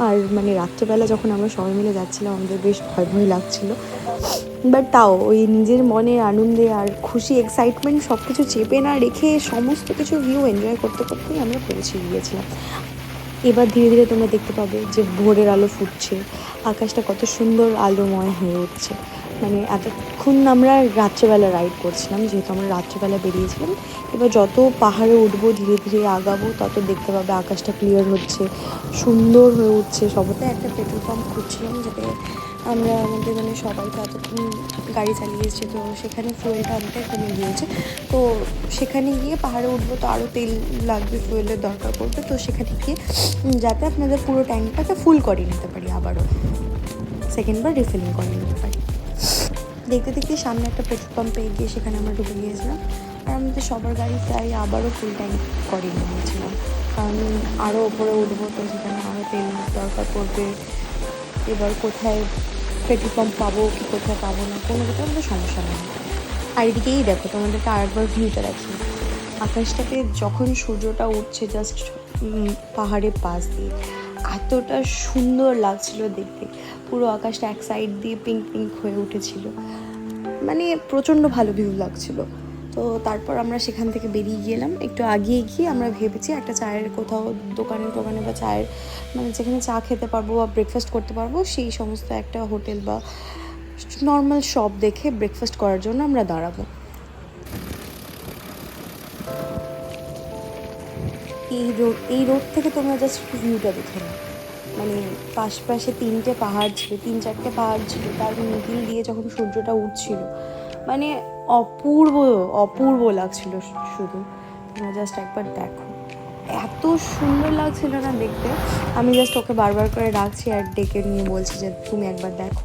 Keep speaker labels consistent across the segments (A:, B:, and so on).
A: আর মানে রাত্রেবেলা যখন আমরা সবাই মিলে যাচ্ছিলাম আমাদের বেশ ভয় ভয় লাগছিলো, বাট তাও ওই নিজের মনে আনন্দে আর খুশি এক্সাইটমেন্ট সব কিছু চেপে না রেখে সমস্ত কিছু ভিউ এনজয় করতে করতেই আমরা পৌঁছে গিয়েছিলাম। এবার ধীরে ধীরে তোমরা দেখতে পাবে যে ভোরের আলো ফুটছে, আকাশটা কত সুন্দর আলোময় হয়ে উঠছে। মানে এতক্ষণ আমরা রাত্রেবেলা রাইড করছিলাম, যেহেতু আমরা রাত্রেবেলা বেরিয়েছিলাম। এবার যত পাহাড়ে উঠবো, ধীরে ধীরে আগাবো, তত দেখতে পাবে আকাশটা ক্লিয়ার হচ্ছে, সুন্দর হয়ে উঠছে। সবতে একটা পেট্রোল পাম্প খুঁজছিলাম, যাতে আমরা আমাদের মানে সবাই তো এতক্ষণ গাড়ি চালিয়েছি, তো সেখানে ফুয়েলটা অনেকটাই কমে গিয়েছে। তো সেখানে গিয়ে পাহাড়ে উঠবো তো আরও তেল লাগবে, ফুয়েলের দরকার পড়বে। তো সেখানে গিয়ে যাতে আপনাদের পুরো ট্যাঙ্কটাকে ফুল করে নিতে পারি, আবারও সেকেন্ডবার রিফিলিং করে নিতে পারি। দেখতে দেখতে সামনে একটা পেট্রোল পাম্প পেয়ে গিয়ে সেখানে আমরা ঢুকে গিয়েছিলাম। আর আমাদের সবার গাড়ি প্রায় আবারও ফুল ট্যাঙ্ক করে নিয়েছিলাম, কারণ আরও ওপরে উঠবো, তো সেখানে আরও তেল দরকার পড়বে। এবার কোথায় পেট্রোল পাম্প পাবো কি কোথায় পাবো না, কোনো কোথাও আমাদের সমস্যা নেই। আর এদিকেই দেখো, তোমাদেরকে আরেকবার ভিউটা রাখি। আকাশটাতে যখন সূর্যটা উঠছে জাস্ট পাহাড়ের পাশ দিয়ে, এতটা সুন্দর লাগছিল দেখতে। পুরো আকাশটা এক সাইড দিয়ে পিঙ্ক পিঙ্ক হয়ে উঠেছিল, মানে প্রচণ্ড ভালো ভিউ লাগছিল। তো তারপর আমরা সেখান থেকে বেরিয়ে গেলাম। একটু আগিয়ে গিয়ে আমরা ভেবেছি একটা চায়ের কোথাও দোকানে বা চায়ের মানে যেখানে চা খেতে পারবো বা ব্রেকফাস্ট করতে পারবো, সেই সমস্ত একটা হোটেল বা নর্মাল শপ দেখে ব্রেকফাস্ট করার জন্য আমরা দাঁড়াবো। এই রোড থেকে তোমরা জাস্ট ভিউটা দেখে নাও। মানে পাশে তিনটে পাহাড় ছিল, 3-4টে পাহাড় ছিল, তার মিডিল দিয়ে যখন সূর্যটা উঠছিল, মানে অপূর্ব অপূর্ব লাগছিল। শুধু তোমরা জাস্ট একবার দেখো, এত সুন্দর লাগছিল না দেখতে। আমি জাস্ট ওকে বারবার করে ডাকছি আর ডেকে নিয়ে বলছি যে তুমি একবার দেখো।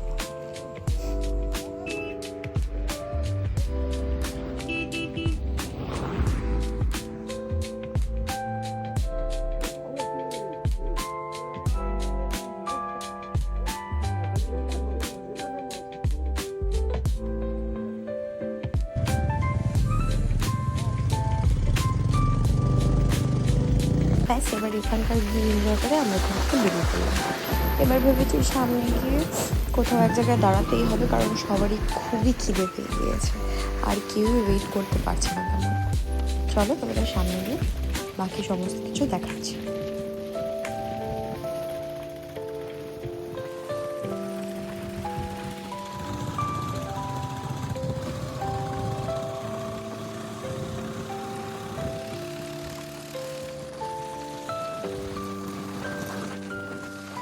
A: ব্যাস, এবার এখানকার ভিউ এনজয় করে আমরা ঘুরতে বেরিয়ে পড়লাম। এবার ভেবেছি সামনে গিয়ে কোথাও এক জায়গায় দাঁড়াতেই হবে, কারণ সবারই খুবই খিদে পেয়ে গিয়েছে আর কেউই ওয়েট করতে পারছে না তেমন। চলো তোমাদের সামনে গিয়ে বাকি সমস্ত কিছু দেখাচ্ছি।